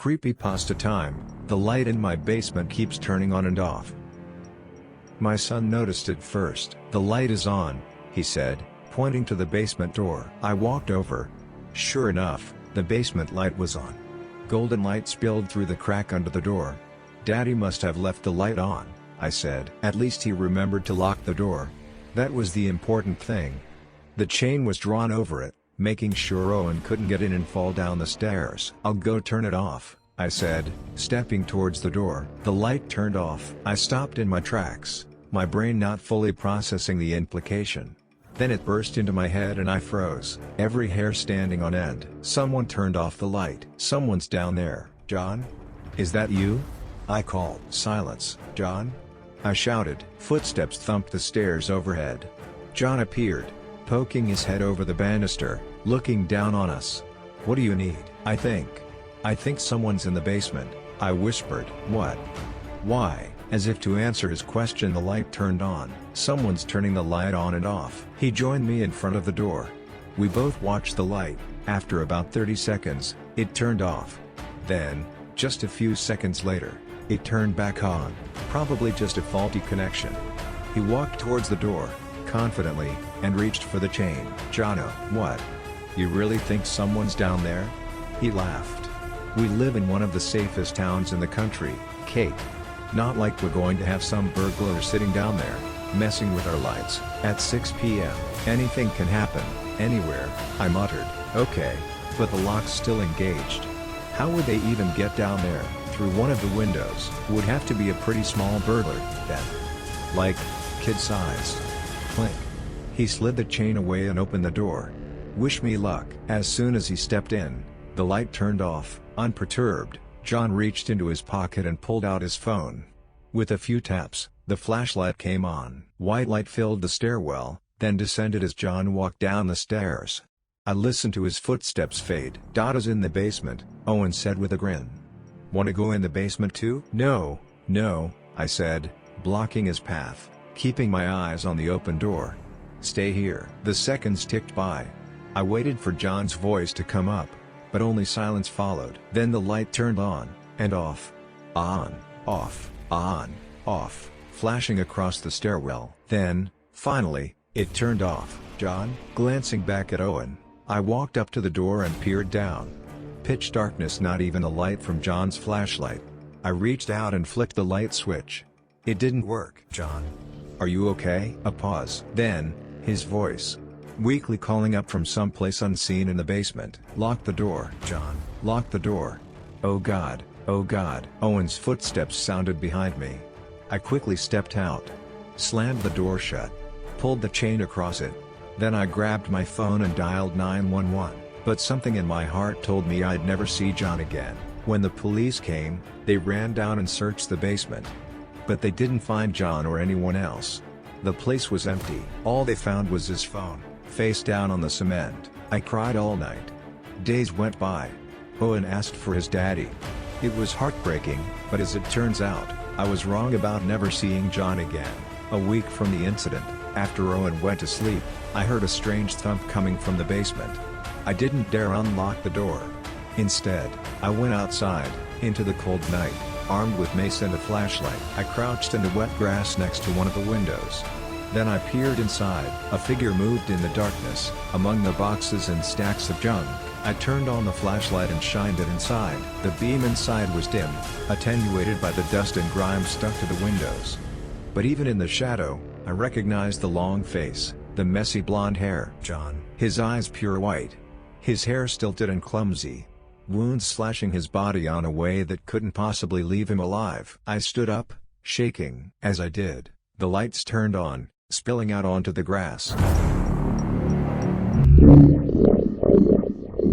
Creepypasta time, the light in my basement keeps turning on and off. My son noticed it first. "The light is on," he said, pointing to the basement door. I walked over. Sure enough, the basement light was on. Golden light spilled through the crack under the door. "Daddy must have left the light on," I said. "At least he remembered to lock the door." That was the important thing. The chain was drawn over it, making sure Owen couldn't get in and fall down the stairs. "I'll go turn it off," I said, stepping towards the door. The light turned off. I stopped in my tracks, my brain not fully processing the implication. Then it burst into my head and I froze, every hair standing on end. Someone turned off the light. "Someone's down there, John? Is that you?" I called. Silence. "John?" I shouted. Footsteps thumped the stairs overhead. John appeared, poking his head over the banister, looking down on us. "What do you need?" I think someone's in the basement," I whispered. "What? Why?" As if to answer his question, the light turned on. "Someone's turning the light on and off." He joined me in front of the door. We both watched the light. After about 30 seconds, it turned off. Then, just a few seconds later, it turned back on, probably just a faulty connection. He walked towards the door, confidently, and reached for the chain. "Jono, what? You really think someone's down there?" He laughed. "We live in one of the safest towns in the country, Kate. Not like we're going to have some burglar sitting down there, messing with our lights, at 6 p.m. Anything can happen, anywhere," I muttered. "Okay, but the lock's still engaged. How would they even get down there, through one of the windows?" "Would have to be a pretty small burglar, then. Like, kid-sized." Clink. He slid the chain away and opened the door. "Wish me luck." As soon as he stepped in, the light turned off. Unperturbed, John reached into his pocket and pulled out his phone. With a few taps, the flashlight came on. White light filled the stairwell, then descended as John walked down the stairs. I listened to his footsteps fade. "Dada's in the basement," Owen said with a grin. "Wanna go in the basement too?" No, I said, blocking his path, keeping my eyes on the open door. "Stay here." The seconds ticked by. I waited for John's voice to come up, but only silence followed. Then the light turned on, and off. On, off, on, off, flashing across the stairwell. Then, finally, it turned off. "John?" Glancing back at Owen, I walked up to the door and peered down. Pitch darkness, not even a light from John's flashlight. I reached out and flicked the light switch. It didn't work. "John? Are you okay?" A pause. Then, his voice, weakly calling up from someplace unseen in the basement. "Lock the door, John. Lock the door." Oh God, oh God. Owen's footsteps sounded behind me. I quickly stepped out, slammed the door shut, pulled the chain across it. Then I grabbed my phone and dialed 911. But something in my heart told me I'd never see John again. When the police came, they ran down and searched the basement. But they didn't find John or anyone else. The place was empty. All they found was his phone, face down on the cement. I cried all night. Days went by. Owen asked for his daddy. It was heartbreaking, but as it turns out, I was wrong about never seeing John again. A week from the incident, after Owen went to sleep, I heard a strange thump coming from the basement. I didn't dare unlock the door. Instead, I went outside, into the cold night, armed with mace and a flashlight. I crouched in the wet grass next to one of the windows. Then I peered inside. A figure moved in the darkness, among the boxes and stacks of junk. I turned on the flashlight and shined it inside. The beam inside was dim, attenuated by the dust and grime stuck to the windows. But even in the shadow, I recognized the long face, the messy blonde hair. John. His eyes pure white. His hair stilted and clumsy. Wounds slashing his body on a way that couldn't possibly leave him alive. I stood up, shaking. As I did, the lights turned on, spilling out onto the grass.